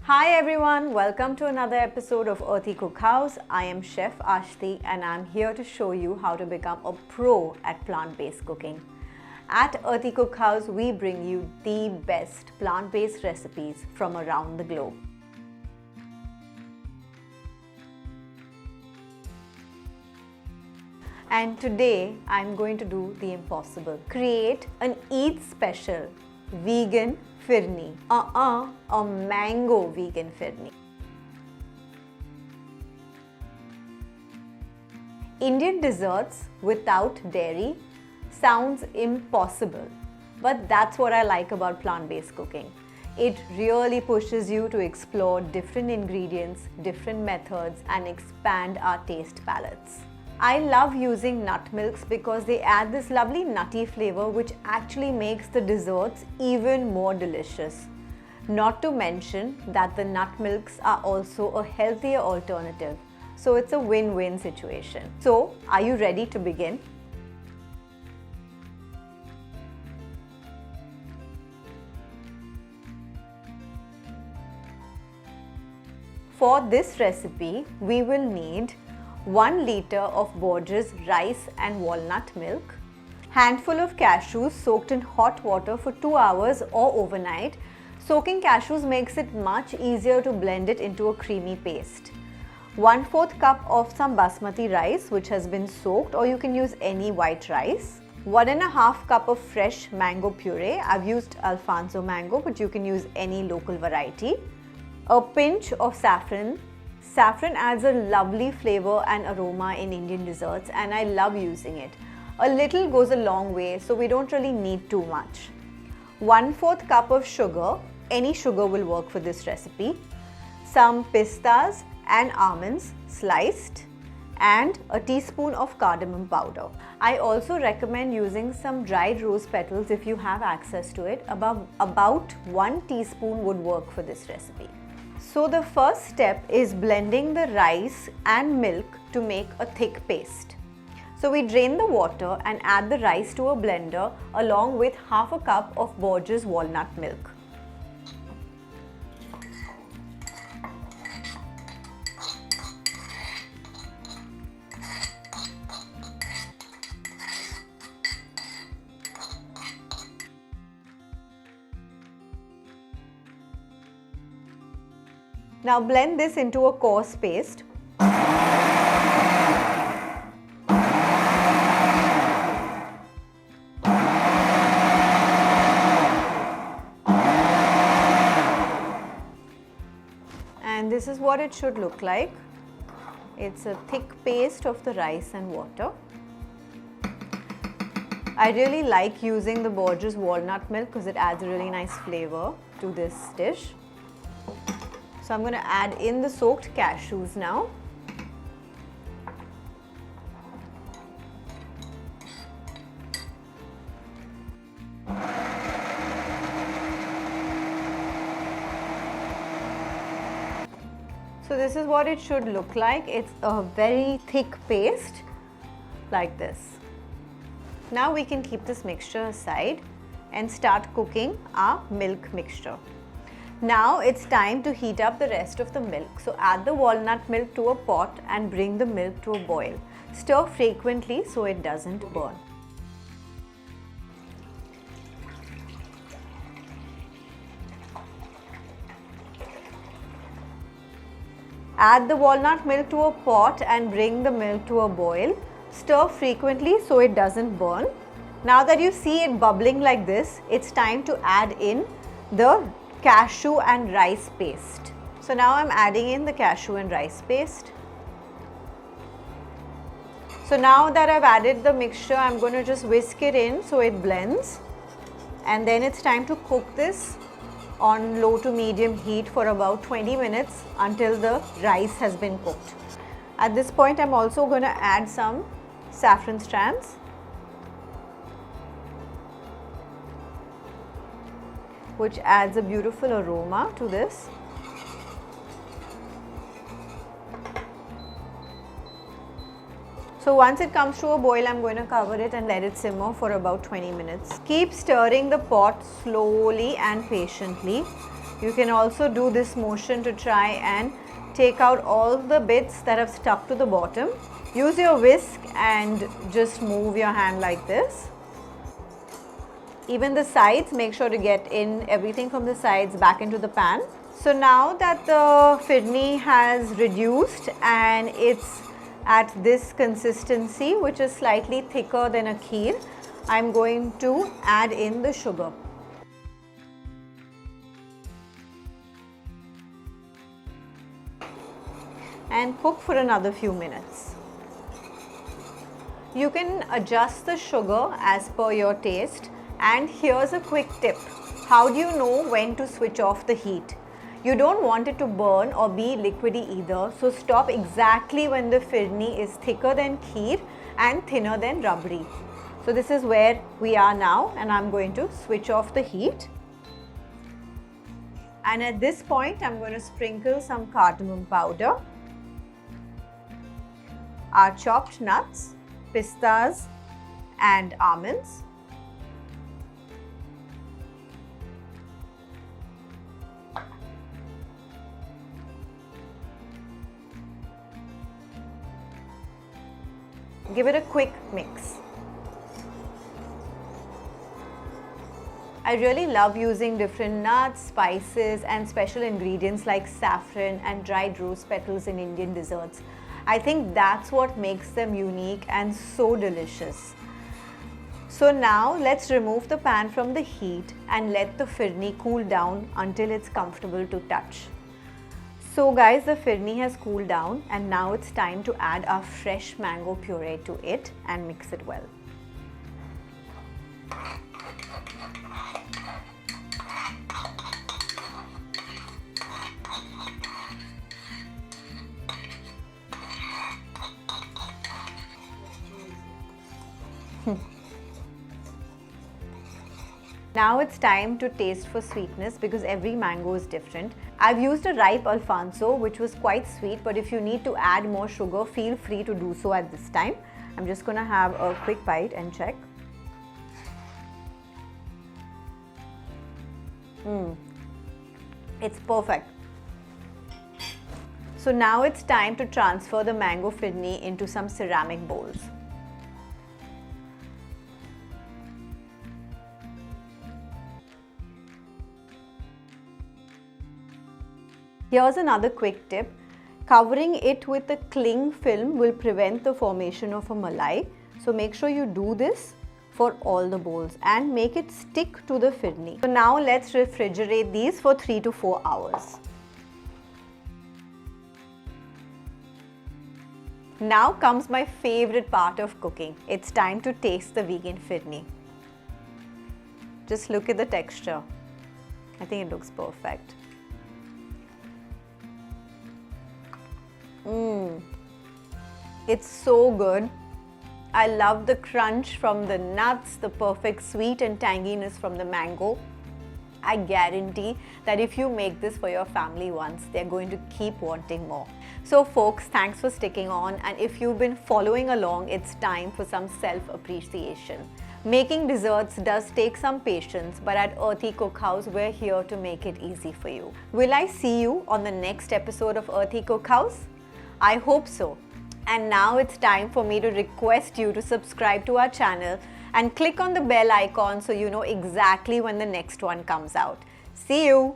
Hi everyone, welcome to another episode of Earthy Cookhouse. I am Chef Ashti and I'm here to show you how to become a pro at plant-based cooking. At Earthy Cookhouse, we bring you the best plant-based recipes from around the globe. And today I'm going to do the impossible. Create an Eid special vegan Phirni. A mango vegan Phirni. Indian desserts without dairy sounds impossible, but that's what I like about plant-based cooking. It really pushes you to explore different ingredients, different methods, and expand our taste palettes. I love using nut milks because they add this lovely nutty flavor which actually makes the desserts even more delicious. Not to mention that the nut milks are also a healthier alternative. So it's a win-win situation. So are you ready to begin? For this recipe, we will need 1 liter of Borges rice and walnut milk, handful of cashews soaked in hot water for 2 hours or overnight. Soaking cashews makes it much easier to blend it into a creamy paste. 1/4 cup of some basmati rice which has been soaked, or you can use any white rice. 1½ cup of fresh mango puree. I've used Alfonso mango, but you can use any local variety. A pinch of saffron. Saffron adds a lovely flavor and aroma in Indian desserts and I love using it. A little goes a long way, so we don't really need too much. 1/4 cup of sugar. Any sugar will work for this recipe. Some pistas and almonds sliced, and a teaspoon of cardamom powder. I also recommend using some dried rose petals if you have access to it. About 1 teaspoon would work for this recipe. So the first step is blending the rice and milk to make a thick paste. So we drain the water and add the rice to a blender along with 1/2 cup of Borges walnut milk. Now blend this into a coarse paste. And this is what it should look like. It's a thick paste of the rice and water. I really like using the Borges walnut milk because it adds a really nice flavor to this dish. So I'm going to add in the soaked cashews now. So this is what it should look like. It's a very thick paste like this. Now we can keep this mixture aside and start cooking our milk mixture. Now it's time to heat up the rest of the milk. So add the walnut milk to a pot and bring the milk to a boil. Stir frequently so it doesn't burn. Add the walnut milk to a pot and bring the milk to a boil. Stir frequently so it doesn't burn. Now that you see it bubbling like this, it's time to add in the cashew and rice paste. So now I'm adding in the cashew and rice paste. So now that I've added the mixture, I'm going to just whisk it in so it blends. And then it's time to cook this on low to medium heat for about 20 minutes until the rice has been cooked. At this point, I'm also going to add some saffron strands. Which adds a beautiful aroma to this. So once it comes to a boil, I'm going to cover it and let it simmer for about 20 minutes. Keep stirring the pot slowly and patiently. You can also do this motion to try and take out all the bits that have stuck to the bottom. Use your whisk and just move your hand like this. Even the sides, make sure to get in everything from the sides back into the pan. So now that the phirni has reduced and it's at this consistency, which is slightly thicker than a kheer, I'm going to add in the sugar. And cook for another few minutes. You can adjust the sugar as per your taste. And here's a quick tip. How do you know when to switch off the heat? You don't want it to burn or be liquidy either, so stop exactly when the phirni is thicker than kheer and thinner than rabdi. So this is where we are now, and I'm going to switch off the heat. And at this point, I'm going to sprinkle some cardamom powder, our chopped nuts, pistas and almonds, give it a quick mix. I really love using different nuts, spices and special ingredients like saffron and dried rose petals in Indian desserts. I think that's what makes them unique and so delicious. So now let's remove the pan from the heat and let the phirni cool down until it's comfortable to touch. So guys, the phirni has cooled down and now it's time to add our fresh mango puree to it and mix it well. Now it's time to taste for sweetness because every mango is different. I've used a ripe Alfonso which was quite sweet, but if you need to add more sugar, feel free to do so at this time. I'm just going to have a quick bite and check. It's perfect. So now it's time to transfer the mango phirni into some ceramic bowls. Here's another quick tip. Covering it with a cling film will prevent the formation of a malai. So make sure you do this for all the bowls and make it stick to the phirni. So now let's refrigerate these for 3 to 4 hours. Now comes my favorite part of cooking. It's time to taste the vegan phirni. Just look at the texture. I think it looks perfect. It's so good. I love the crunch from the nuts, the perfect sweet and tanginess from the mango. I guarantee that if you make this for your family once, they're going to keep wanting more. So folks, thanks for sticking on, and if you've been following along, it's time for some self-appreciation. Making desserts does take some patience, but at Earthy Cookhouse, we're here to make it easy for you. Will I see you on the next episode of Earthy Cookhouse? I hope so. And now it's time for me to request you to subscribe to our channel and click on the bell icon so you know exactly when the next one comes out. See you!